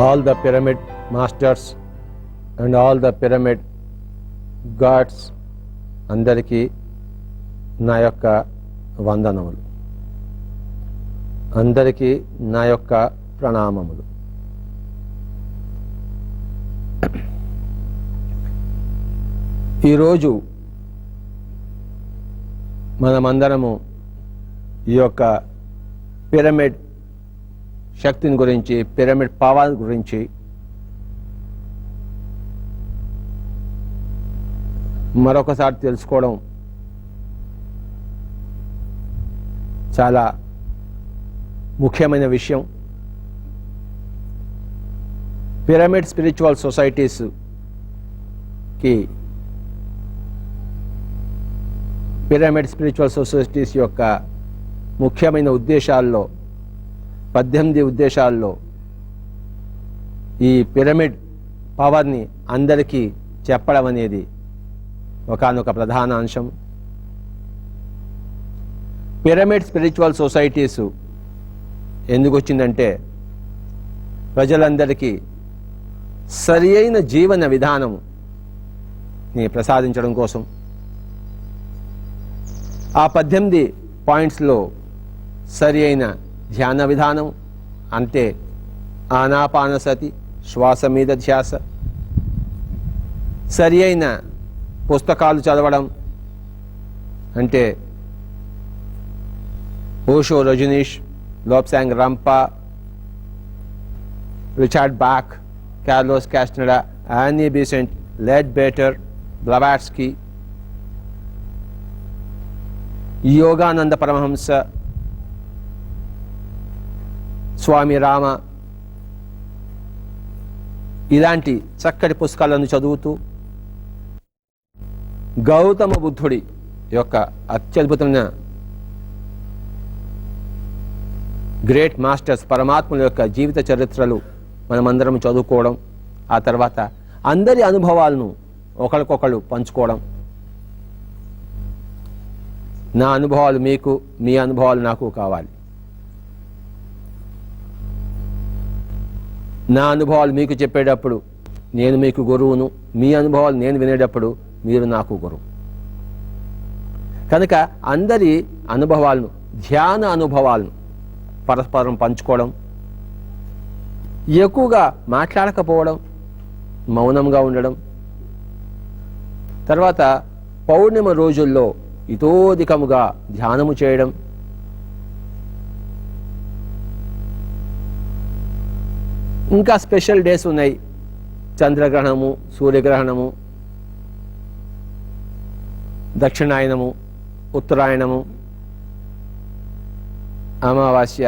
all the pyramid masters and all the pyramid gods అందరికీ నా యొక్క వందనములు, అందరికీ నా యొక్క ప్రణామములు. ఈరోజు మనమందరము ఈ యొక్క పిరమిడ్ శక్తిని గురించి, పిరమిడ్ పవర్ గురించి మరొకసారి తెలుసుకోవడం చాలా ముఖ్యమైన విషయం. పిరమిడ్ స్పిరిచువల్ సొసైటీస్కి, పిరమిడ్ స్పిరిచువల్ సొసైటీస్ యొక్క ముఖ్యమైన ఉద్దేశాల్లో 18 ఉద్దేశాల్లో ఈ పిరమిడ్ పవర్ని అందరికీ చెప్పడం అనేది ఒకానొక ప్రధాన అంశం. పిరమిడ్ స్పిరిచువల్ సొసైటీస్ ఎందుకు వచ్చిందంటే ప్రజలందరికీ సరి అయిన జీవన విధానంని ప్రసాదించడం కోసం. ఆ 18 పాయింట్స్లో సరి అయిన ధ్యాన విధానం అంటే ఆనాపానసతి, శ్వాస మీద ధ్యాస, సరి అయిన పుస్తకాలు చదవడం అంటే Osho, Rajneesh, Lobsang Rampa, Richard Bach, Carlos Castaneda, Annie Besant, Leadbeater, Blavatsky, Yogananda Paramahansa, Swami Rama, ఇలాంటి చక్కటి పుస్తకాలను చదువుతూ గౌతమ బుద్ధుడి యొక్క అత్యద్భుతమైన గ్రేట్ మాస్టర్స్, పరమాత్ముల యొక్క జీవిత చరిత్రలు మనమందరం చదువుకోవడం, ఆ తర్వాత అందరి అనుభవాలను ఒకరికొకరు పంచుకోవడం. నా అనుభవాలు మీకు, మీ అనుభవాలు నాకు కావాలి. నా అనుభవాలు మీకు చెప్పేటప్పుడు నేను మీకు గురువును, మీ అనుభవాలు నేను వినేటప్పుడు మీరు నాకు గురువు. కనుక అందరి అనుభవాలను, ధ్యాన అనుభవాలను పరస్పరం పంచుకోవడం, ఎక్కువగా మాట్లాడకపోవడం, మౌనంగా ఉండడం, తర్వాత పౌర్ణిమ రోజుల్లో ఇతోధికముగా ధ్యానము చేయడం, ఇంకా స్పెషల్ డేస్ ఉన్నాయి. చంద్రగ్రహణము, సూర్యగ్రహణము, దక్షిణాయనము, ఉత్తరాయణము, అమావాస్య,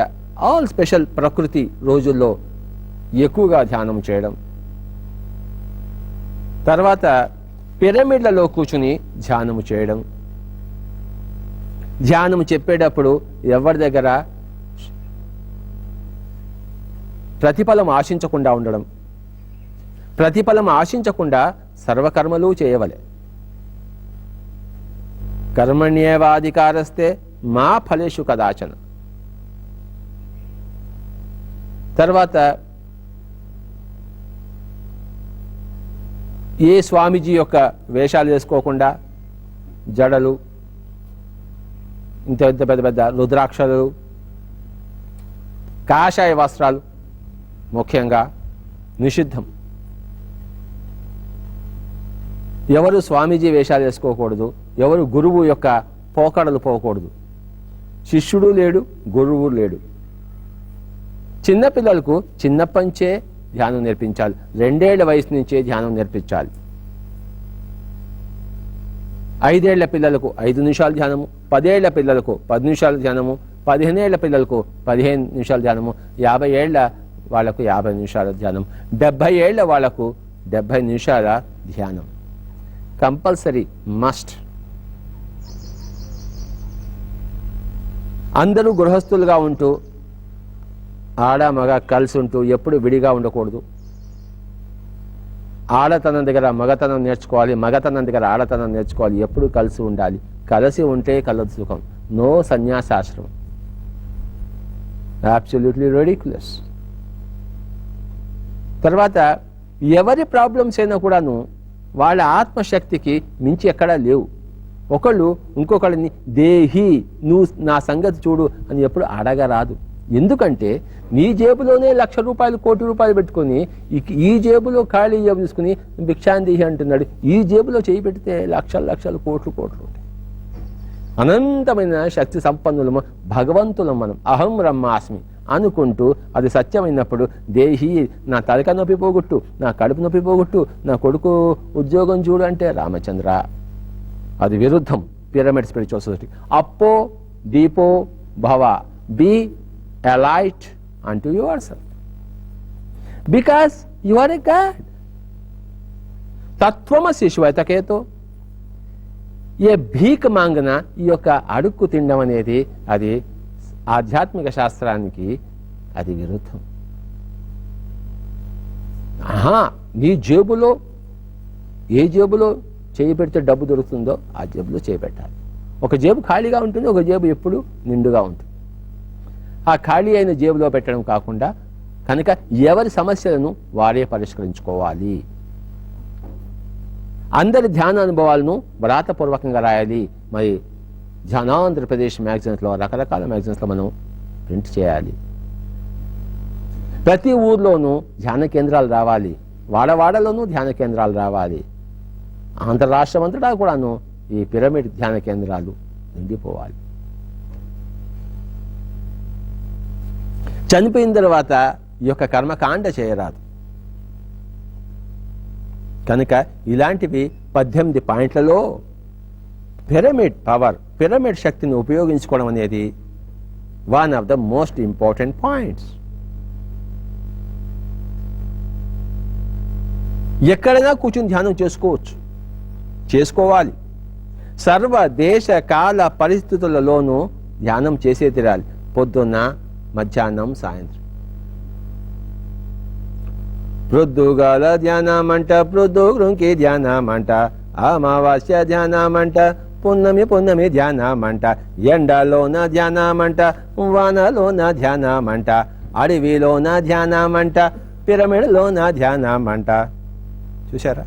ఆల్ స్పెషల్ ప్రకృతి రోజుల్లో ఎక్కువగా ధ్యానం చేయడం. తర్వాత పిరమిడ్లలో కూర్చుని ధ్యానము చేయడం. ధ్యానము చెప్పేటప్పుడు ఎవరి దగ్గర ప్రతిఫలం ఆశించకుండా ఉండడం. ప్రతిఫలం ఆశించకుండా సర్వకర్మలు చేయవలే. కర్మణ్యేవాధికారస్తే మా ఫలేషు కదాచన. తర్వాత ఏ స్వామీజీ యొక్క వేషాలు వేసుకోకుండా, జడలు, ఇంత పెద్ద పెద్ద రుద్రాక్షలు, కాషాయ వస్త్రాలు ముఖ్యంగా నిషిద్ధం. ఎవరు స్వామీజీ వేషాలు వేసుకోకూడదు, ఎవరు గురువు యొక్క పోకడలు పోకూడదు. శిష్యుడు లేడు, గురువు లేడు. చిన్నపిల్లలకు చిన్నప్పంచే ధ్యానం నేర్పించాలి. 2 ఏళ్ల వయసు నుంచే ధ్యానం నేర్పించాలి. 5 ఏళ్ల పిల్లలకు 5 నిమిషాలు ధ్యానము, 10 ఏళ్ల పిల్లలకు 10 నిమిషాలు ధ్యానము, 15 ఏళ్ల పిల్లలకు 15 నిమిషాలు ధ్యానము, 50 ఏళ్ల వాళ్లకు 50 నిమిషాల ధ్యానం, 70 ఏళ్ల వాళ్లకు 70 నిమిషాల ధ్యానం కంపల్సరీ, మస్ట్. అందరూ గృహస్థులుగా ఉంటూ, ఆడ మగ కలిసి ఉంటూ ఎప్పుడు విడిగా ఉండకూడదు. ఆడతనం దగ్గర మగతనం నేర్చుకోవాలి, మగతనం దగ్గర ఆడతనం నేర్చుకోవాలి. ఎప్పుడు కలిసి ఉండాలి. కలిసి ఉంటే కలదు సుఖం. నో సన్యాసాశ్రమం. Absolutely ridiculous. తర్వాత ఎవరి ప్రాబ్లమ్స్ అయినా కూడాను వాళ్ళ ఆత్మశక్తికి మించి ఎక్కడా లేవు. ఒకళ్ళు ఇంకొకళ్ళని దేహి నువ్వు నా సంగతి చూడు అని ఎప్పుడు అడగరాదు. ఎందుకంటే నీ జేబులోనే ₹1,00,000 ₹1,00,00,000 పెట్టుకొని ఈ జేబులో ఖాళీ జేబు తీసుకుని భిక్షాందేహి అంటున్నాడు. ఈ జేబులో చేయి పెడితే లక్షలు కోట్లు ఉంటాయి. అనంతమైన శక్తి సంపన్నులము భగవంతులం మనం. అహం బ్రహ్మాస్మి అనుకుంటూ అది సత్యమైనప్పుడు దేహి నా తలక నొప్పి పోగొట్టు, నా కడుపు నొప్పి పోగొట్టు, నా కొడుకు ఉద్యోగం చూడు అంటే రామచంద్ర అది విరుద్ధం పిరమిడ్ స్పిరిచువల్ సొసైటీ. అప్పో దీపో భవ, be a light unto yourself because you are a God. తత్వమసి శ్వేతకేతో ఏ భీక్ మాంగన ఈ యొక్క అడుక్కు తినడం అనేది అది ఆధ్యాత్మిక శాస్త్రానికి అది విరుద్ధం. నీ జేబులో ఏ జేబులో చేయి పెడితే డబ్బు దొరుకుతుందో ఆ జేబులో చేయి పెట్టాలి. ఒక జేబు ఖాళీగా ఉంటుంది, ఒక జేబు ఎప్పుడు నిండుగా ఉంటుంది. ఆ ఖాళీ అయిన జేబులో పెట్టడం కాకుండా కనుక ఎవరి సమస్యలను వారే పరిష్కరించుకోవాలి. అందరి ధ్యాన అనుభవాలను వ్రాతపూర్వకంగా రాయాలి. మరి ధ్యానాంధ్రప్రదేశ్ మ్యాగజైన్స్లో రకరకాల మ్యాగజైన్స్లో మనం ప్రింట్ చేయాలి. ప్రతి ఊర్లోనూ ధ్యాన కేంద్రాలు రావాలి, వాడవాడలోనూ ధ్యాన కేంద్రాలు రావాలి. ఆంధ్ర రాష్ట్రం అంతటా కూడాను ఈ పిరమిడ్ ధ్యాన కేంద్రాలు నిండిపోవాలి. చనిపోయిన తర్వాత ఈ యొక్క కర్మకాండ చేయరాదు. కనుక ఇలాంటివి 18 పాయింట్లలో పిరమిడ్ పవర్, పిరమిడ్ శక్తిని ఉపయోగించుకోవడం అనేది one of the most important points. ఎక్కడైనా కూర్చుని ధ్యానం చేసుకోవాలి. సర్వ దేశ కాల పరిస్థితులలోనూ ధ్యానం చేసే తీరాలి. పొద్దున్న, మధ్యాహ్నం, సాయంత్రం. ప్రొద్దుగాల ధ్యానమంట, ప్రొద్దుగుంకి ధ్యానమంట, అమావాస్య ధ్యానమంట, పున్నమి ధ్యానమంట, ఎండలోన ధ్యానమంట, వానలోన ధ్యానమంట, అడవిలోన ధ్యానమంట, పిరమిడ్లోన ధ్యానమంట. చూశారా?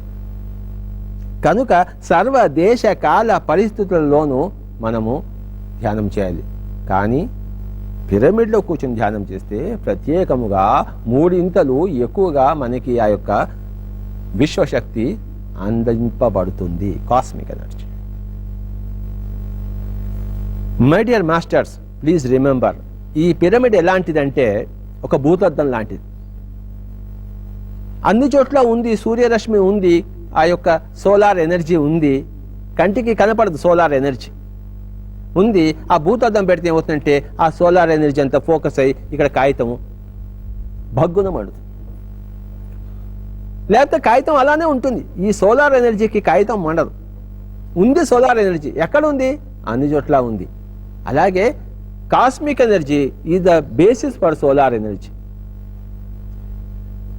కనుక సర్వ దేశ కాల పరిస్థితులలోనూ మనము ధ్యానం చేయాలి. కానీ పిరమిడ్లో కూర్చొని ధ్యానం చేస్తే ప్రత్యేకముగా 3 ఇంతలు ఎక్కువగా మనకి ఆ యొక్క విశ్వశక్తి అందింపబడుతుంది, cosmic energy. My dear masters, please remember, ఈ పిరమిడ్ ఎలాంటిదంటే ఒక భూతద్దం లాంటిది. అన్ని చోట్ల ఉంది, సూర్యరశ్మి ఉంది, ఆ యొక్క సోలార్ ఎనర్జీ ఉంది. కంటికి కనపడదు సోలార్ ఎనర్జీ ఉంది. ఆ భూతద్దం పెడితే ఏమవుతుందంటే ఆ సోలార్ ఎనర్జీ అంతా ఫోకస్ అయ్యి ఇక్కడ కాగితము భగ్గున మండుతుంది. లేకపోతే కాగితం అలానే ఉంటుంది. ఈ సోలార్ ఎనర్జీకి కాగితం మండదు. ఉంది సోలార్ ఎనర్జీ. ఎక్కడ ఉంది? అన్ని చోట్ల ఉంది. అలాగే cosmic energy is the basis for solar energy.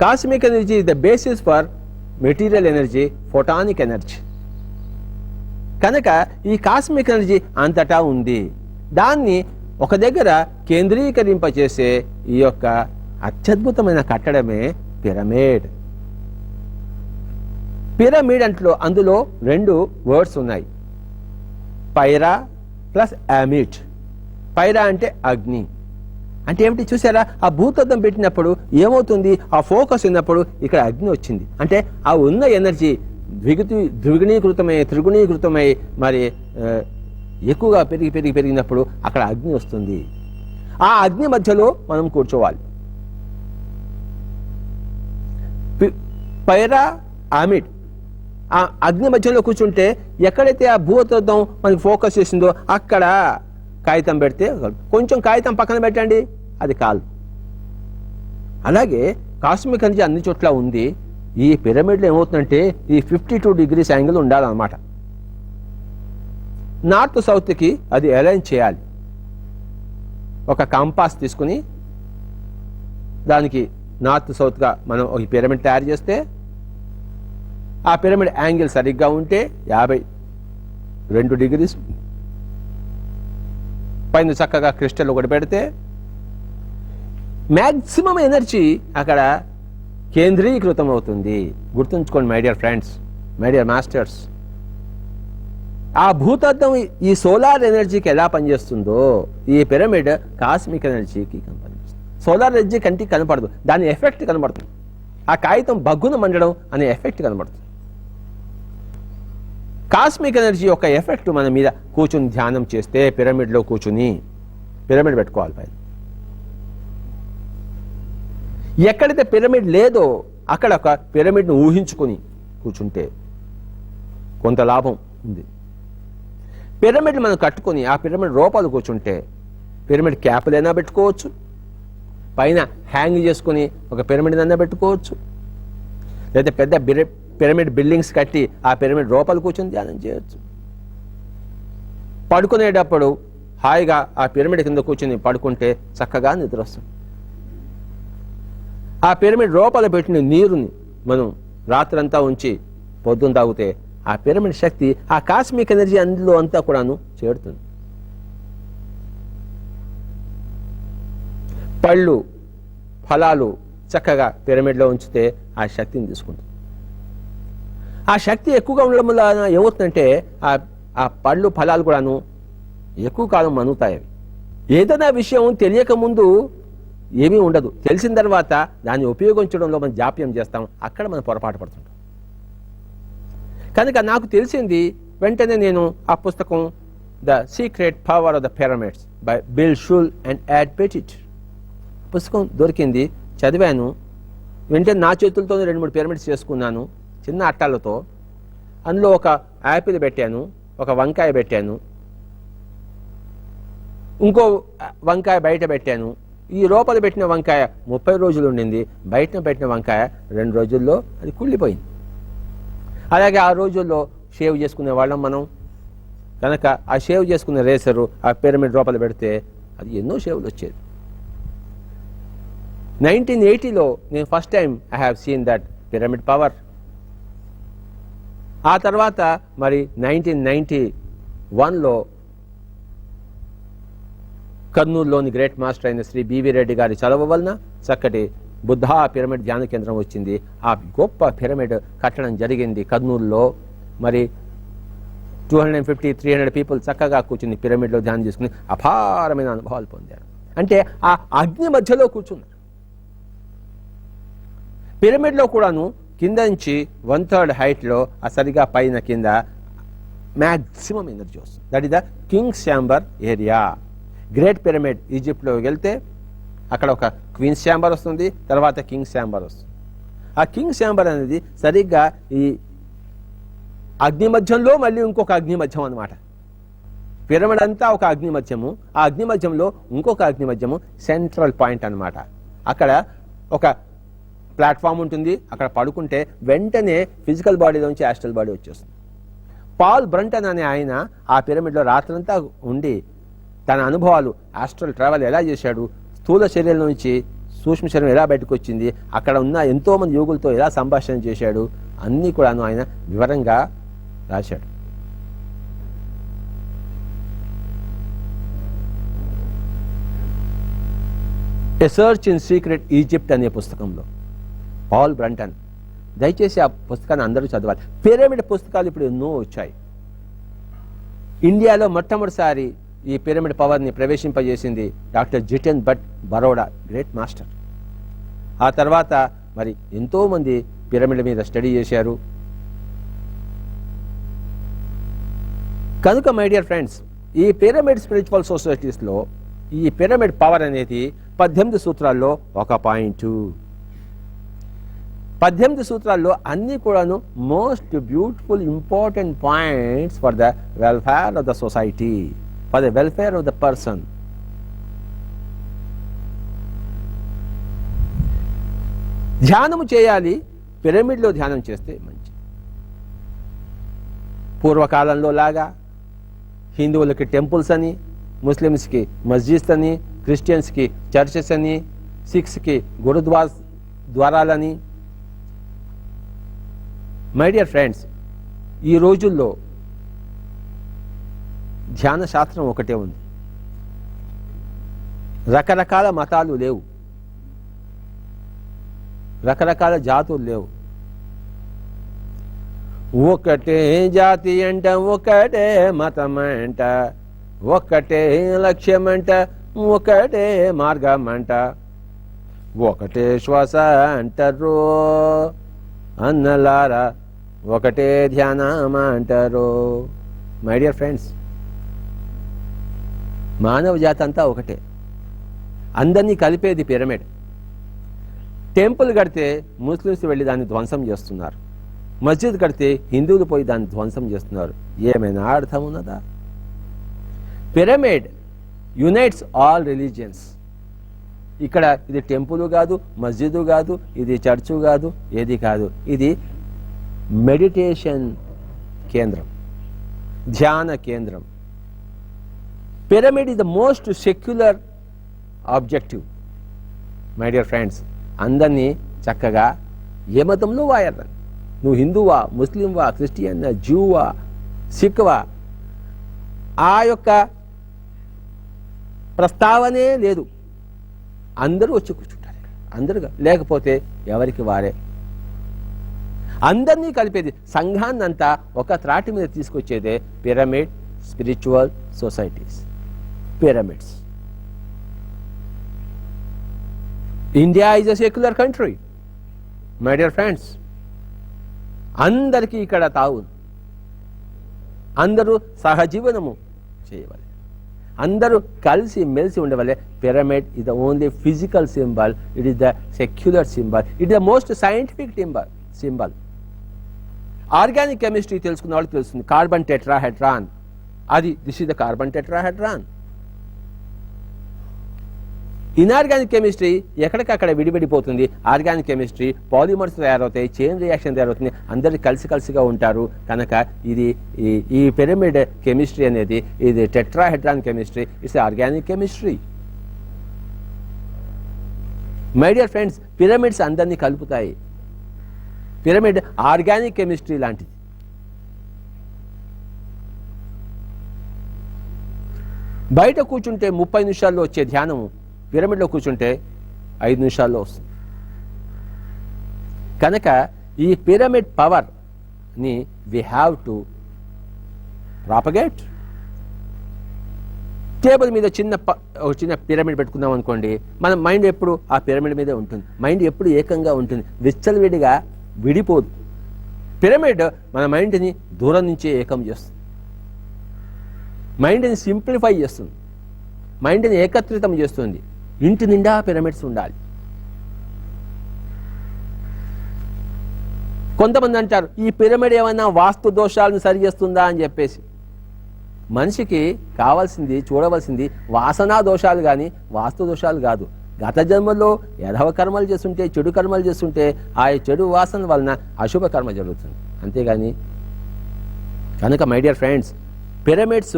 Cosmic energy is the basis for material energy, photonic energy. కనుక ఈ కాస్మిక్ ఎనర్జీ అంతటా ఉంది. దాన్ని ఒక దగ్గర కేంద్రీకరింపచేసే ఈ యొక్క అత్యద్భుతమైన కట్టడమే పిరమిడ్. పిరమిడ్ అందులో 2 వర్డ్స్ ఉన్నాయి, పైరా ప్లస్ అమిట్. పైరా అంటే అగ్ని. అంటే ఏమిటి చూసారా? ఆ భూతద్దం పెట్టినప్పుడు ఏమవుతుంది? ఆ ఫోకస్ ఉన్నప్పుడు ఇక్కడ అగ్ని వచ్చింది. అంటే ఆ ఉన్న ఎనర్జీ త్రిగుణీకృతమై మరి ఎక్కువగా పెరిగినప్పుడు అక్కడ అగ్ని వస్తుంది. ఆ అగ్ని మధ్యలో మనం కూర్చోవాలి. పైరా ఆమిడ్, ఆ అగ్ని మధ్యలో కూర్చుంటే ఎక్కడైతే ఆ భూతద్దం మనకి ఫోకస్ చేసిందో అక్కడ కాగితం పెడితే, కొంచెం కాగితం పక్కన పెట్టండి, అది కాదు. అలాగే కాస్మిక్ ఎనర్జీ అన్ని చోట్ల ఉంది. ఈ పిరమిడ్లో ఏమవుతుందంటే ఈ 52 degrees యాంగిల్ ఉండాలన్నమాట. నార్త్ సౌత్కి అది అలైన్ చేయాలి. ఒక కంపాస్ తీసుకుని దానికి నార్త్ సౌత్గా మనం ఈ పిరమిడ్ తయారు చేస్తే ఆ పిరమిడ్ యాంగిల్ సరిగ్గా ఉంటే 52 degrees పైన చక్కగా క్రిస్టల్ ఒకటి పెడితే మ్యాక్సిమం ఎనర్జీ అక్కడ కేంద్రీకృతం అవుతుంది. గుర్తుంచుకోండి my dear friends, my dear masters. ఆ భూతత్వం ఈ సోలార్ ఎనర్జీకి ఎలా పనిచేస్తుందో ఈ పిరమిడ్ కాస్మిక్ ఎనర్జీకి పనిచేస్తుంది. సోలార్ ఎనర్జీ కంటికి కనపడదు, దాని ఎఫెక్ట్ కనబడుతుంది. ఆ కాగితం బగ్గున మండడం అనే ఎఫెక్ట్ కనబడుతుంది. కాస్మిక్ ఎనర్జీ యొక్క ఎఫెక్ట్ మన మీద కూర్చుని ధ్యానం చేస్తే, పిరమిడ్లో కూర్చుని పిరమిడ్ పెట్టుకోవాలి పైన. ఎక్కడైతే పిరమిడ్ లేదో అక్కడ ఒక పిరమిడ్ను ఊహించుకొని కూర్చుంటే కొంత లాభం ఉంది. పిరమిడ్ మనం కట్టుకొని ఆ పిరమిడ్ రూపాలు కూర్చుంటే పిరమిడ్ క్యాపులైనా పెట్టుకోవచ్చు, పైన హ్యాంగ్ చేసుకుని ఒక పిరమిడ్ అయినా పెట్టుకోవచ్చు, లేదా పెద్ద పిరమిడ్ బిల్డింగ్స్ కట్టి ఆ పిరమిడ్ రూపాలు కూర్చొని ధ్యానం చేయొచ్చు. పడుకునేటప్పుడు హాయిగా ఆ పిరమిడ్ కింద కూర్చొని పడుకుంటే చక్కగా నిద్ర వస్తుంది. ఆ పిరమిడ్ రూపాలు పెట్టిన నీరుని మనం రాత్రంతా ఉంచి పొద్దున్న తాగితే ఆ పిరమిడ్ శక్తి, ఆ కాస్మిక్ ఎనర్జీ అందులో అంతా కూడాను చేరుతుంది. పళ్ళు ఫలాలు చక్కగా పిరమిడ్లో ఉంచితే ఆ శక్తిని తీసుకుంటుంది. ఆ శక్తి ఎక్కువగా ఉండడం వల్ల ఏమవుతుందంటే ఆ పళ్ళు ఫలాలు కూడాను ఎక్కువ కాలం మనుగుతాయి. ఏదైనా విషయం తెలియక ముందు ఏమీ ఉండదు, తెలిసిన తర్వాత దాన్ని ఉపయోగించడంలో మనం జాప్యం చేస్తాం, అక్కడ మనం పొరపాటు పడుతుంటాం. కనుక నాకు తెలిసింది వెంటనే నేను ఆ పుస్తకం the secret power of the pyramids by bill shall and add Pettit పుస్తకం దొరికింది, చదివాను. వెంటనే నా చేతులతో 2-3 పిరమిడ్స్ చేసుకున్నాను చిన్న అట్టాలతో. అందులో ఒక యాపిల్ పెట్టాను, ఒక వంకాయ పెట్టాను, ఇంకో వంకాయ బయట పెట్టాను. ఈ లోపల పెట్టిన వంకాయ 30 రోజులు ఉండింది, బయట పెట్టిన వంకాయ 2 రోజుల్లో అది కుళ్ళిపోయింది. అలాగే ఆ రోజుల్లో షేవ్ చేసుకునే వాళ్ళం మనం. కనుక ఆ షేవ్ చేసుకునే రేసరు ఆ పిరమిడ్ లోపల పెడితే అది ఎన్నో షేవులు వచ్చేది. 1980లో నేను first time I have seen that pyramid power. ఆ తర్వాత మరి 1991లో కర్నూలులోని గ్రేట్ మాస్టర్ అయిన శ్రీ బివి రెడ్డి గారి చలవ వలన చక్కటి బుద్ధా పిరమిడ్ ధ్యాన కేంద్రం వచ్చింది. ఆ గొప్ప పిరమిడ్ కట్టడం జరిగింది కర్నూలులో. మరి 250-300 పీపుల్ చక్కగా కూర్చుని పిరమిడ్లో ధ్యానం చేసుకుని అపారమైన అనుభవాలు పొందారు. అంటే ఆ అగ్ని మధ్యలో కూర్చున్నారు. పిరమిడ్లో కూడాను కింద నుంచి 1/3 హైట్లో ఆ సరిగా పైన కింద మ్యాక్సిమం ఎనర్జీ వస్తుంది. That is the king's chamber area. Great pyramid ఈజిప్ట్లో వెళ్తే అక్కడ ఒక క్వీన్స్ ఛాంబర్ వస్తుంది, తర్వాత కింగ్స్ ఛాంబర్ వస్తుంది. ఆ కింగ్స్ ఛాంబర్ అనేది సరిగ్గా ఈ అగ్ని మధ్యంలో మళ్ళీ ఇంకొక అగ్ని మధ్యం అనమాట. పిరమిడ్ అంతా ఒక అగ్ని మధ్యము, ఆ అగ్ని మధ్యంలో ఇంకొక అగ్ని మధ్యము సెంట్రల్ పాయింట్ అనమాట. అక్కడ ఒక ప్లాట్ఫామ్ ఉంటుంది, అక్కడ పడుకుంటే వెంటనే ఫిజికల్ బాడీలోంచి యాస్ట్రల్ బాడీ వచ్చేస్తుంది. పాల్ బ్రంటన్ అనే ఆయన ఆ పిరమిడ్లో రాత్రంతా ఉండి తన అనుభవాలు ఆస్ట్రల్ ట్రావెల్ ఎలా చేశాడు, స్థూల శరీరం నుంచి సూక్ష్మ శరీరం ఎలా బయటకు వచ్చింది, అక్కడ ఉన్న ఎంతోమంది యోగులతో ఎలా సంభాషణ చేశాడు, అన్నీ కూడాను ఆయన వివరంగా రాశాడు. ఎ సర్చ్ ఇన్ సీక్రెట్ ఈజిప్ట్ అనే పుస్తకంలో పాల్ బ్రంటన్. దయచేసి ఆ పుస్తకాన్ని అందరూ చదవాలి. పిరమిడ్ పుస్తకాలు ఇప్పుడు ఎన్నో వచ్చాయి. ఇండియాలో మొట్టమొదటిసారి ఈ పిరమిడ్ పవర్ని ప్రవేశింపజేసింది doctor Jiten Bhatt Baroda, great master. ఆ తర్వాత మరి ఎంతోమంది పిరమిడ్ మీద స్టడీ చేశారు. కనుక మై డియర్ ఫ్రెండ్స్, ఈ పిరమిడ్ స్పిరిచువల్ సొసైటీస్లో ఈ పిరమిడ్ పవర్ అనేది 18 సూత్రాల్లో ఒక పాయింట్. 18 సూత్రాల్లో అన్నీ కూడాను most beautiful important points for the welfare of the society, for the welfare of the person. ధ్యానము చేయాలి, పిరమిడ్లో ధ్యానం చేస్తే మంచి. పూర్వకాలంలో లాగా హిందువులకి టెంపుల్స్ అని, ముస్లిమ్స్కి మస్జిద్స్ అని, క్రిస్టియన్స్కి చర్చెస్ అని, సిఖ్స్కి ద్వారాలని. మై డియర్ ఫ్రెండ్స్, ఈ రోజుల్లో ధ్యాన శాస్త్రం ఒకటే ఉంది, రకరకాల మతాలు లేవు. రకరకాల జాతులు లేవు. ఒకటే జాతి అంట, ఒకటే మతం అంట, ఒకటే లక్ష్యం అంట, ఒకటే మార్గం అంట, ఒకటే శ్వాస అంటారు అన్నలారా, ఒకటే ధ్యానం అంటారు. మై డియర్ ఫ్రెండ్స్, మానవ జాతి అంతా ఒకటే. అందరినీ కలిపేది పిరమిడ్. టెంపుల్ కడితే ముస్లిమ్స్ వెళ్ళి దాన్ని ధ్వంసం చేస్తున్నారు, మస్జిద్ కడితే హిందువులు పోయి దాన్ని ధ్వంసం చేస్తున్నారు. ఏమైనా అర్థం ఉన్నదా? Pyramid unites all religions. ఇక్కడ ఇది టెంపుల్ కాదు, మస్జిద్ కాదు, ఇది చర్చు కాదు, ఏది కాదు. ఇది మెడిటేషన్ కేంద్రం, ధ్యాన కేంద్రం. Pyramid is the most secular objective. My dear friends, అందరినీ చక్కగా ఏ మతంలో వాయర్రా, నువ్వు హిందువా, ముస్లింవా, క్రిస్టియన్, జూవా, సిఖ్వా, ఆ యొక్క ప్రస్తావనే లేదు. అందరూ వచ్చి కూర్చుంటారు, అందరూ. లేకపోతే ఎవరికి వారే. అందరినీ కలిపేది, సంఘాన్నంతా ఒక త్రాటి మీద తీసుకొచ్చేదే pyramid spiritual societies, pyramids. India is a secular country. My dear friends, అందరికీ ఇక్కడ తావు. అందరూ సహజీవనము చేయవాలి, అందరూ కలిసి మెలిసి ఉండవలే. Pyramid is the only physical symbol, it is the secular symbol, it is the most scientific symbol. Organic chemistry తెలుసుకున్న వాళ్ళకి తెలుస్తుంది, కార్బన్ టెట్రాహెడ్రాన్, అది this is the carbon tetrahedron. Inorganic chemistry ఎక్కడికక్కడ విడివిడిపోతుంది. ఆర్గానిక్ కెమిస్ట్రీ పాలిమర్స్ తయారవుతాయి, chain reaction తయారవుతుంది, అందరు కలిసిగా ఉంటారు. కనుక ఇది ఈ పిరమిడ్ కెమిస్ట్రీ అనేది ఇది tetrahedron chemistry, it's organic chemistry. My dear friends, pyramids అందరినీ కలుపుతాయి. పిరమిడ్ ఆర్గానిక్ కెమిస్ట్రీ లాంటిది. బయట కూర్చుంటే 30 నిమిషాల్లో వచ్చే ధ్యానము పిరమిడ్లో కూర్చుంటే 5 నిమిషాల్లో వస్తుంది. కనుక ఈ పిరమిడ్ పవర్ని we have to propagate. Table మీద చిన్న పిరమిడ్ పెట్టుకుందాం అనుకోండి, మన మైండ్ ఎప్పుడు ఆ పిరమిడ్ మీదే ఉంటుంది, మైండ్ ఎప్పుడు ఏకంగా ఉంటుంది, విచ్చలవిడిగా విడిపోదు. పిరమిడ్ మన మైండ్ని దూరం నుంచే ఏకం చేస్తుంది, మైండ్ని సింప్లిఫై చేస్తుంది, మైండ్ని ఏకత్రితం చేస్తుంది. ఇంటి నిండా పిరమిడ్స్ ఉండాలి. కొంతమంది అంటారు ఈ పిరమిడ్ ఏమైనా వాస్తు దోషాలను సరి చేస్తుందా అని చెప్పేసి. మనిషికి కావాల్సింది, చూడవలసింది వాసనా దోషాలు కానీ వాస్తు దోషాలు కాదు. గత జన్మలో యథవ కర్మలు చేస్తుంటే, చెడు కర్మలు చేస్తుంటే ఆ చెడు వాసన వలన అశుభ కర్మ జరుగుతుంది, అంతేగాని. కనుక మై డియర్ ఫ్రెండ్స్, పిరమిడ్స్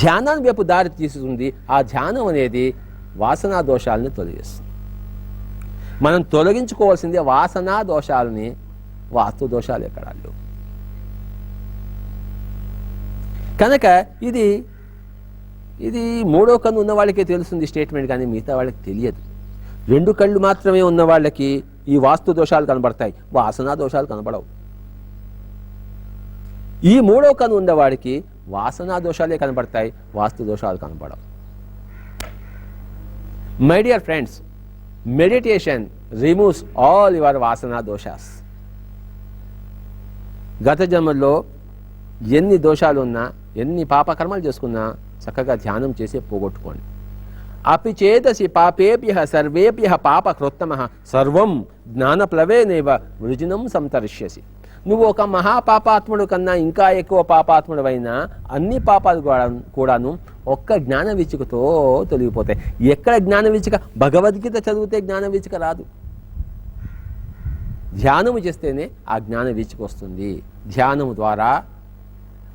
ధ్యానాన్ని వైపు దారి తీస్తుంది. ఆ ధ్యానం అనేది వాసనా దోషాలని తొలగిస్తుంది. మనం తొలగించుకోవాల్సిందే వాసనా దోషాలని, వాస్తు దోషాలు ఎక్కడ లేవు. కనుక ఇది మూడో కన్ను ఉన్న వాళ్ళకే తెలుస్తుంది స్టేట్మెంట్, కానీ మిగతా వాళ్ళకి తెలియదు. 2 కళ్ళు మాత్రమే ఉన్న వాళ్ళకి ఈ వాస్తు దోషాలు కనబడతాయి, వాసనా దోషాలు కనబడవు. ఈ మూడో కన్ను ఉన్నవాడికి వాసనా దోషాలే కనబడతాయి, వాస్తు దోషాలు కనబడవు. My dear friends, meditation removes all your vasana doshas. గత జన్మల్లో ఎన్ని దోషాలు ఉన్నా, ఎన్ని పాపకర్మలు చేసుకున్నా చక్కగా ధ్యానం చేసి పోగొట్టుకోండి. అపి చేతసి పాపేభ్యః సర్వేభ్యః పాపకృత్తమః సర్వం జ్ఞానప్లవేనైవ వృజినం సంతరిష్యసి. నువ్వు ఒక మహాపాపాత్ముడు కన్నా ఇంకా ఎక్కువ పాపాత్ముడవైనా అన్ని పాపాలు కూడాను ఒక్క జ్ఞాన వీచికతో తొలగిపోతాయి. ఎక్కడ జ్ఞాన వీచిక? భగవద్గీత చదివితే జ్ఞాన వీచిక రాదు, ధ్యానము చేస్తేనే ఆ జ్ఞాన వీచిక వస్తుంది. ధ్యానము ద్వారా,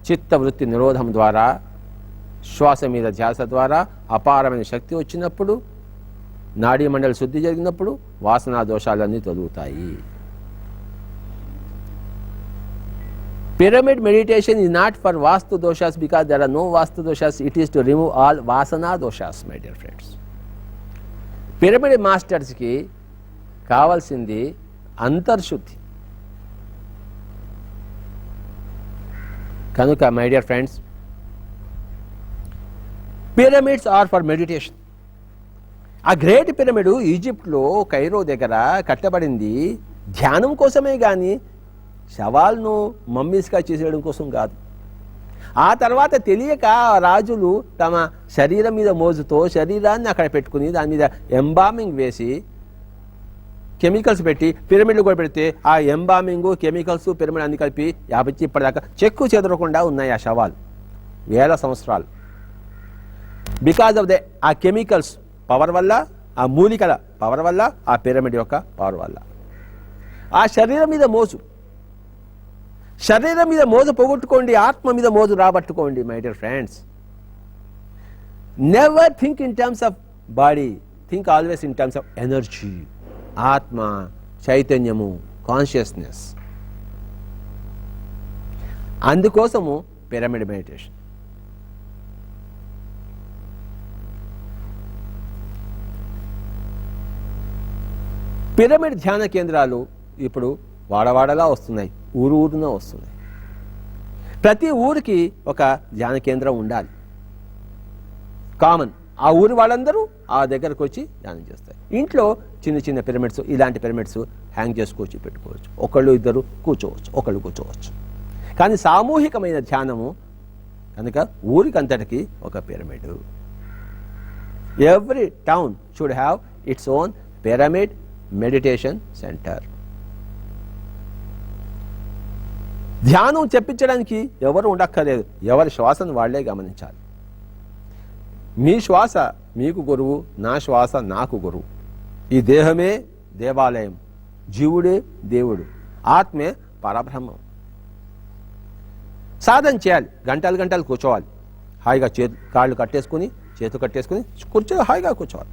చిత్తవృత్తి నిరోధం ద్వారా, శ్వాస మీద ధ్యాస ద్వారా అపారమైన శక్తి వచ్చినప్పుడు, నాడీ మండలి శుద్ధి జరిగినప్పుడు వాసనా దోషాలన్నీ తొలుగుతాయి. Pyramid meditation is not for vastu doshas because there are no vastu doshas. It is to remove all vasana doshas, my dear friends. Pyramid మాస్టర్స్కి కావాల్సింది అంతర్శుద్ధి. కనుక my dear friends, pyramids are for meditation. ఆ great pyramid ఈజిప్ట్లో Cairo దగ్గర కట్టబడింది ధ్యానం కోసమే కానీ శవాలను మమ్మీస్గా చేసేయడం కోసం కాదు. ఆ తర్వాత తెలియక రాజులు తమ శరీరం మీద మోజుతో శరీరాన్ని అక్కడ పెట్టుకుని దాని మీద ఎంబామింగ్ వేసి కెమికల్స్ పెట్టి పిరమిడ్లు కూడా పెడితే ఆ ఎంబామింగ్, కెమికల్స్, పిరమిడ్ అన్ని కలిపి యాపించి ఇప్పటిదాకా చెక్కు చెదరకుండా ఉన్నాయి ఆ శవాలు వేల సంవత్సరాలు. బికాజ్ ఆఫ్ ఆ కెమికల్స్ పవర్ వల్ల, ఆ మూలికల పవర్ వల్ల, ఆ పిరమిడ్ యొక్క పవర్ వల్ల. ఆ శరీరం మీద మోజు, శరీరం మీద మోజు పోగొట్టుకోండి, ఆత్మ మీద మోజు రాబట్టుకోండి. My dear friends, never think in terms of body, think always in terms of energy. ఆత్మ, చైతన్యము, కాన్షియస్నెస్. అందుకోసము పిరమిడ్ మెడిటేషన్. పిరమిడ్ ధ్యాన కేంద్రాలు ఇప్పుడు వాడవాడలా వస్తున్నాయి, ఊరు ఊరున వస్తున్నాయి. ప్రతి ఊరికి ఒక ధ్యాన కేంద్రం ఉండాలి, కామన్. ఆ ఊరి వాళ్ళందరూ ఆ దగ్గరకు వచ్చి ధ్యానం చేస్తారు. ఇంట్లో చిన్న చిన్న పిరమిడ్స్, ఇలాంటి పిరమిడ్స్ హ్యాంగ్ చేసుకోవచ్చు, పెట్టుకోవచ్చు. ఒకళ్ళు ఇద్దరు కూర్చోవచ్చు, ఒకళ్ళు కూర్చోవచ్చు. కానీ సామూహికమైన ధ్యానము కనుక ఊరికంతటికి ఒక pyramid. Every town should have its own pyramid meditation centre. ధ్యానం చెప్పించడానికి ఎవరు ఉండక్కర్లేదు, ఎవరి శ్వాసను వాళ్లే గమనించాలి. మీ శ్వాస మీకు గురువు, నా శ్వాస నాకు గురువు. ఈ దేహమే దేవాలయం, జీవుడే దేవుడు, ఆత్మే పరబ్రహ్మం. సాధన చేయాలి, గంటలు గంటలు కూర్చోవాలి. హాయిగా కాళ్ళు కట్టేసుకుని, చేతులు కట్టేసుకుని హాయిగా కూర్చోవాలి.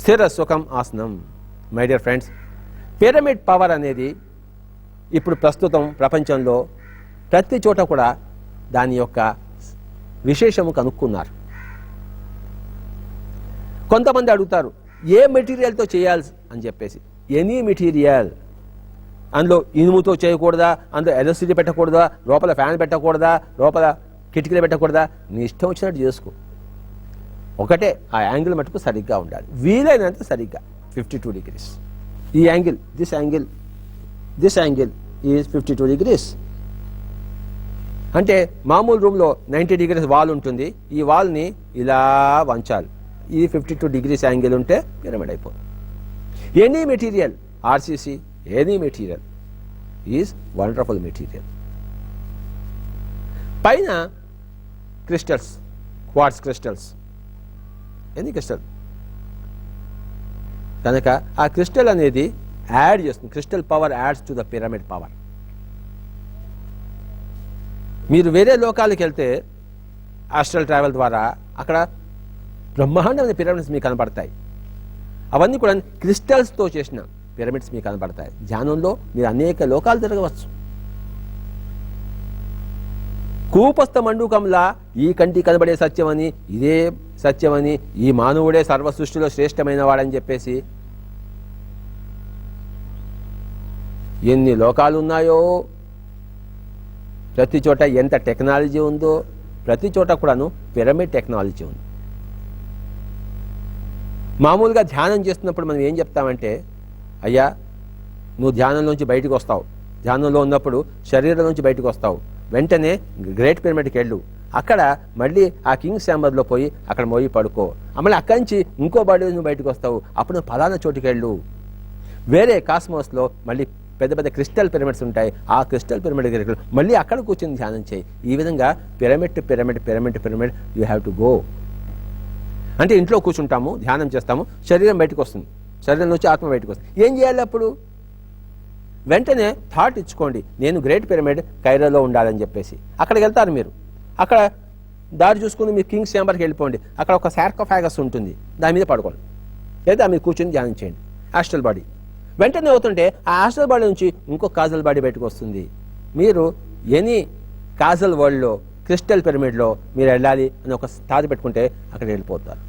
స్థిర సుఖం ఆసనం. My dear friends, pyramid power అనేది ఇప్పుడు ప్రస్తుతం ప్రపంచంలో ప్రతి చోట కూడా దాని యొక్క విశేషము కనుక్కున్నారు. కొంతమంది అడుగుతారు ఏ మెటీరియల్తో చేయాలి అని చెప్పేసి. Any material. అందులో ఇనుముతో చేయకూడదా, అందులో ఎలక్ట్రిసిటీ పెట్టకూడదా, లోపల ఫ్యాన్ పెట్టకూడదా, లోపల కిటికీలు పెట్టకూడదా, నీ ఇష్టం వచ్చినట్టు చేసుకో. ఒకటే ఆ యాంగిల్ మటుకు సరిగ్గా ఉండాలి, వీలైనంత సరిగ్గా 52 degrees. ఈ angle, this angle is 52 degrees. అంటే మామూలు రూమ్లో 90 degrees వాల్ ఉంటుంది, ఈ వాల్ని ఇలా వంచాలి. ఈ 52 degrees యాంగిల్ ఉంటే పిరమిడ్ అయిపోతుంది. Any material, RCC, any material is wonderful material. పైన crystals, quartz crystals, any crystal. కనుక ఆ క్రిస్టల్ అనేది యాడ్ చేస్తుంది. Crystal power adds to the pyramid power. మీరు వేరే లోకాలకు వెళ్తే ఆస్ట్రల్ ట్రావెల్ ద్వారా అక్కడ బ్రహ్మాండమైన పిరమిడ్స్ మీకు కనపడతాయి. అవన్నీ కూడా క్రిస్టల్స్తో చేసిన పిరమిడ్స్ మీకు కనపడతాయి. ధ్యానంలో మీరు అనేక లోకాలు తిరగవచ్చు. కూపస్థ మండూకంలా ఈ కంటి కనబడే సత్యమని, ఇదే సత్యమని, ఈ మానవుడే సర్వ సృష్టిలో శ్రేష్టమైన వాడని చెప్పేసి ఎన్ని లోకాలు ఉన్నాయో, ప్రతి చోట ఎంత టెక్నాలజీ ఉందో, ప్రతి చోట కూడాను పిరమిడ్ టెక్నాలజీ ఉంది. మామూలుగా ధ్యానం చేస్తున్నప్పుడు మనం ఏం చెప్తామంటే, అయ్యా నువ్వు ధ్యానంలోంచి బయటకు వస్తావు, ధ్యానంలో ఉన్నప్పుడు శరీరం నుంచి బయటకు వస్తావు, వెంటనే గ్రేట్ పిరమిడ్కి వెళ్ళు, అక్కడ మళ్ళీ ఆ కింగ్స్ ఛాంబర్లో పోయి అక్కడ మోయి పడుకో, మళ్ళీ అక్కడి నుంచి ఇంకో బాడీ నువ్వు బయటకు వస్తావు, అప్పుడు నువ్వు ఫలానా చోటుకి వెళ్ళు. వేరే కాస్మోస్లో మళ్ళీ పెద్ద పెద్ద క్రిస్టల్ పిరమిడ్స్ ఉంటాయి, ఆ క్రిస్టల్ పిరమిడ్ దగ్గరికి మళ్ళీ అక్కడ కూర్చొని ధ్యానం చేయి. ఈ విధంగా pyramid to pyramid, pyramid to pyramid you have to go. అంటే ఇంట్లో కూర్చుంటాము, ధ్యానం చేస్తాము, శరీరం బయటకు వస్తుంది, శరీరం నుంచి ఆత్మ బయటకు వస్తుంది. ఏం చేయాలి అప్పుడు? వెంటనే థాట్ ఇచ్చుకోండి, నేను గ్రేట్ పిరమిడ్ కైరోలో ఉండాలని చెప్పేసి. అక్కడికి వెళ్తారు మీరు, అక్కడ దారి చూసుకుని మీరు కింగ్స్ ఛాంబర్కి వెళ్ళిపోండి, అక్కడ ఒక సార్కోఫాగస్ ఉంటుంది, దాని మీద పడుకోండి, లేదా దాని మీద కూర్చొని ధ్యానం చేయండి. ఆస్ట్రల్ బాడీ వెంటనే అవుతుంటే ఆ ఆస్ట్రల్ బాడీ నుంచి ఇంకో కాజల్ బాడీ బయటకు వస్తుంది. మీరు ఎనీ కాజల్ వరల్డ్లో క్రిస్టల్ పిరమిడ్లో మీరు వెళ్ళాలి అని ఒక స్థాయి పెట్టుకుంటే అక్కడ వెళ్ళిపోతారు.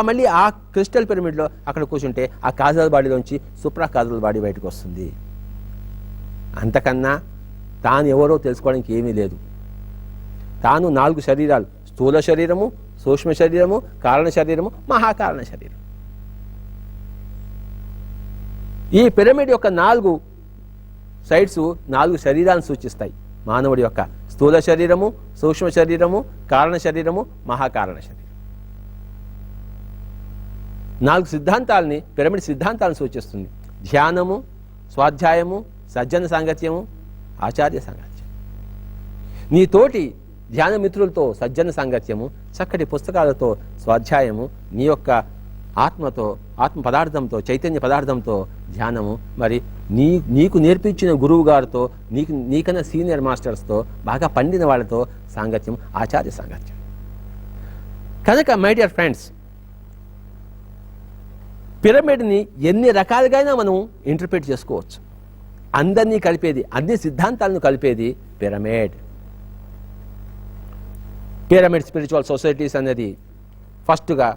మళ్ళీ ఆ క్రిస్టల్ పిరమిడ్లో అక్కడ కూర్చుంటే ఆ కాజల్ బాడీలోంచి సూప్రా కాజల్ బాడీ బయటకు వస్తుంది. అంతకన్నా తాను ఎవరో తెలుసుకోవడానికి ఏమీ లేదు. తాను 4 శరీరాలు, స్థూల శరీరము, సూక్ష్మ శరీరము, కారణ శరీరము, మహాకారణ శరీరం. ఈ పిరమిడ్ యొక్క 4 సైడ్స్ 4 శరీరాలను సూచిస్తాయి. మానవుడి యొక్క స్థూల శరీరము, సూక్ష్మ శరీరము, కారణ శరీరము, మహాకారణ శరీరం. 4 సిద్ధాంతాలని పిరమిడ్ సిద్ధాంతాలను సూచిస్తుంది. ధ్యానము, స్వాధ్యాయము, సజ్జన సాంగత్యము, ఆచార్య సాంగత్యం. నీ తోటి ధ్యాన మిత్రులతో సజ్జన సాంగత్యము, చక్కటి పుస్తకాలతో స్వాధ్యాయము, నీ యొక్క ఆత్మతో, ఆత్మ పదార్థంతో, చైతన్య పదార్థంతో ధ్యానము, మరి నీకు నేర్పించిన గురువు గారితో, నీకన్నా సీనియర్ మాస్టర్స్తో, బాగా పండిన వాళ్ళతో సాంగత్యం, ఆచార్య సాంగత్యం. కనుక మై డియర్ ఫ్రెండ్స్, పిరమిడ్ని ఎన్ని రకాలుగా మనం ఇంటర్ప్రిట్ చేసుకోవచ్చు. అందరినీ కలిపేది, అన్ని సిద్ధాంతాలను కలిపేది పిరమిడ్. పిరమిడ్ స్పిరిచువల్ సొసైటీస్ అనేది ఫస్ట్గా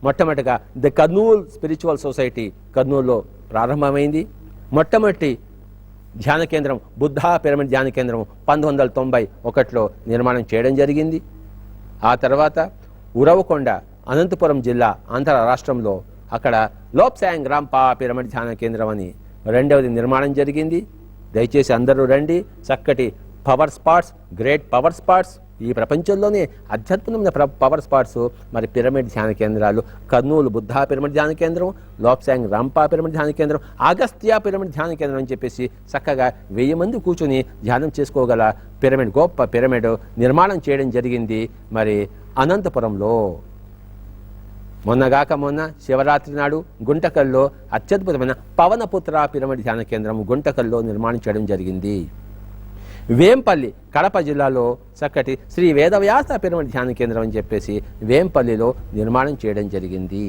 మొట్టమొదటిగా ది కర్నూల్ స్పిరిచువల్ సొసైటీ కర్నూలులో ప్రారంభమైంది. మొట్టమొదటి ధ్యాన కేంద్రం బుద్ధా పిరమిడ్ ధ్యాన కేంద్రం 1991లో నిర్మాణం చేయడం జరిగింది. ఆ తర్వాత ఉరవకొండ, అనంతపురం జిల్లా, ఆంధ్ర రాష్ట్రంలో అక్కడ లోప్సాంగ్ రాంపా పిరమిడ్ ధ్యాన కేంద్రం అని రెండవది నిర్మాణం జరిగింది. దయచేసి అందరూ రండి. చక్కటి power spots, great power spots, ఈ ప్రపంచంలోనే అత్యద్భుతమైన పవర్ స్పాట్స్ మరి పిరమిడ్ ధ్యాన కేంద్రాలు. కర్నూలు బుద్ధా పిరమిడ్ ధ్యాన కేంద్రం, లోప్సాంగ్ రాంపా పిరమిడ్ ధ్యాన కేంద్రం, అగస్త్య పిరమిడ్ ధ్యాన కేంద్రం అని చెప్పేసి చక్కగా 1000 మంది కూర్చొని ధ్యానం చేసుకోగల పిరమిడ్, గొప్ప పిరమిడ్ నిర్మాణం చేయడం జరిగింది మరి అనంతపురంలో. మొన్న శివరాత్రి నాడు గుంటకల్లో అత్యద్భుతమైన పవనపుత్ర పిరమిడ్ ధ్యాన కేంద్రం గుంటకల్లో నిర్మాణం చేయడం జరిగింది. వేంపల్లి, కడప జిల్లాలో చక్కటి శ్రీ వేదవ్యాస పిరమిడ్ ధ్యాన కేంద్రం అని చెప్పేసి వేంపల్లిలో నిర్మాణం చేయడం జరిగింది.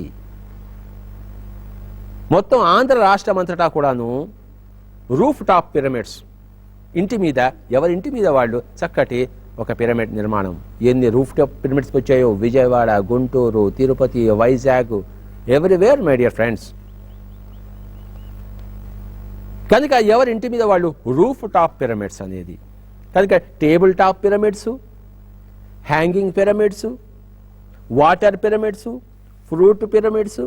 మొత్తం ఆంధ్ర రాష్ట్రం అంతటా కూడాను రూఫ్ టాప్ పిరమిడ్స్, ఇంటి మీద, ఎవరింటి మీద వాళ్ళు చక్కటి ఒక పిరమిడ్ నిర్మాణం. ఎన్ని రూఫ్ టాప్ పిరమిడ్స్ వచ్చాయో Vijayawada, Guntur, Tirupati, Vizag, everywhere my dear friends. కనుక ఎవరింటి మీద వాళ్ళు రూఫ్ టాప్ పిరమిడ్స్ అనేది. కనుక table top pyramids, hanging pyramids, water pyramids, fruit pyramids,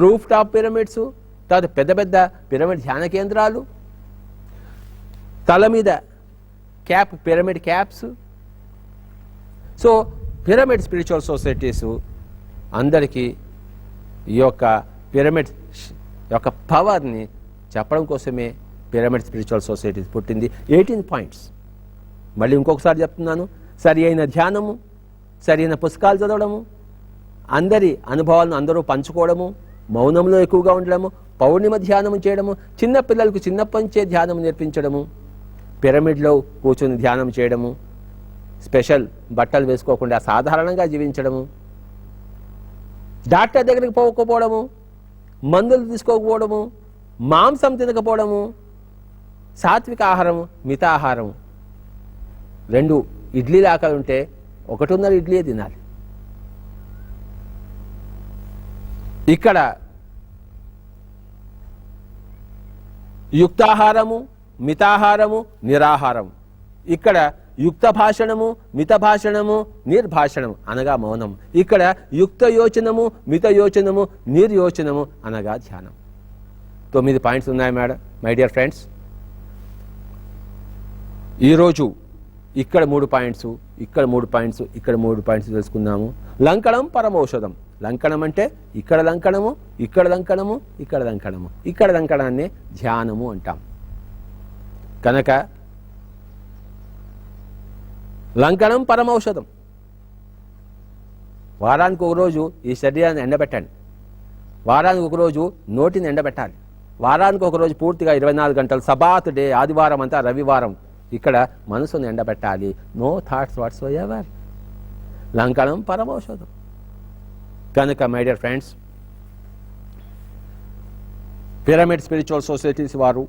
roof top pyramids, తర్వాత పెద్ద పెద్ద పిరమిడ్ ధ్యాన కేంద్రాలు, తల మీద cap, pyramid caps. So pyramid spiritual societies అందరికీ ఈ యొక్క పిరమిడ్ యొక్క పవర్ని చెప్పడం కోసమే పిరమిడ్ స్పిరిచువల్ సొసైటీస్ పుట్టింది. 18 పాయింట్స్. మళ్ళీ ఇంకొకసారి చెప్తున్నాను, సరి అయిన ధ్యానము, సరి అయిన పుస్తకాలు చదవడము, అందరి అనుభవాలను అందరూ పంచుకోవడము, మౌనంలో ఎక్కువగా ఉండడము, పౌర్ణిమ ధ్యానము చేయడము, చిన్న పిల్లలకు చిన్నప్పటి నుంచే ధ్యానం నేర్పించడము, పిరమిడ్లో కూర్చొని ధ్యానం చేయడము, స్పెషల్ బట్టలు వేసుకోకుండా సాధారణంగా జీవించడము, డాక్టర్ దగ్గరికి పోకపోవడము, మందులు తీసుకోకపోవడము, మాంసం తినకపోవడము, సాత్విక ఆహారము, మితాహారము. 2 ఇడ్లీలు ఆకలి ఉంటే 1.5 ఇడ్లీ తినాలి. ఇక్కడ యుక్తాహారము, మితాహారము, నిరాహారము. ఇక్కడ యుక్త భాషణము, మిత భాషణము, నిర్భాషణము అనగా మౌనం. ఇక్కడ యుక్త యోచనము, మిత యోచనము, నిర్యోచనము అనగా ధ్యానం. 9 పాయింట్స్ ఉన్నాయి మేడం, మై డియర్ ఫ్రెండ్స్. ఈరోజు ఇక్కడ 3 పాయింట్స్, ఇక్కడ 3 పాయింట్స్, ఇక్కడ 3 పాయింట్స్ తెలుసుకుందాము. లంకణం పరమౌషధం. లంకణం అంటే ఇక్కడ లంకణము, ఇక్కడ లంకణము, ఇక్కడ లంకణము. ఇక్కడ లంకణాన్ని ధ్యానము అంటాం. కనుక లంకణం పరమౌషధం. వారానికి ఒక రోజు ఈ శరీరాన్ని ఎండబెట్టండి. వారానికి ఒక రోజు నోటిని ఎండబెట్టాలి. వారానికి ఒక రోజు పూర్తిగా 24 గంటలు, సబాత్ డే, ఆదివారం అంతా, రవివారం ఇక్కడ మనసును ఎండబెట్టాలి. No thoughts whatsoever. లంకణం పరమౌషధం. కనుక my dear friends, pyramid spiritual societies వారు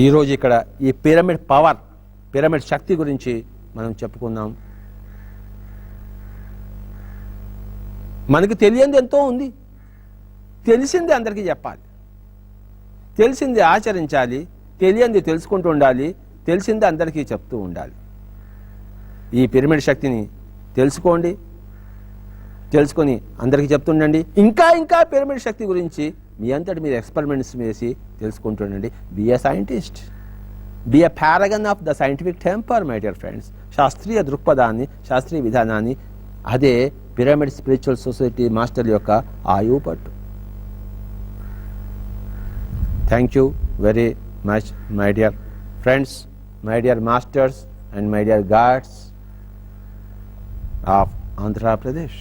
ఈరోజు ఇక్కడ ఈ పిరమిడ్ పవర్, పిరమిడ్ శక్తి గురించి మనం చెప్పుకుందాం. మనకు తెలియంది ఎంతో ఉంది. తెలిసింది అందరికీ చెప్పాలి, తెలిసింది ఆచరించాలి, తెలియంది తెలుసుకుంటూ ఉండాలి, తెలిసింది అందరికీ చెప్తూ ఉండాలి. ఈ పిరమిడ్ శక్తిని తెలుసుకోండి, తెలుసుకొని అందరికీ చెప్తుండండి. ఇంకా ఇంకా పిరమిడ్ శక్తి గురించి మీ అంతటి మీరు ఎక్స్పెరిమెంట్స్ వేసి తెలుసుకుంటుండండి. Be a scientist, be a paragon of the scientific temper my dear friends. శాస్త్రీయ దృక్పథాన్ని, శాస్త్రీయ విధానాన్ని, అదే పిరమిడ్ స్పిరిచువల్ సొసైటీ మాస్టర్ యొక్క ఆయువు పట్టు. Thank you very much my dear friends, my dear masters and my dear God's of Andhra Pradesh.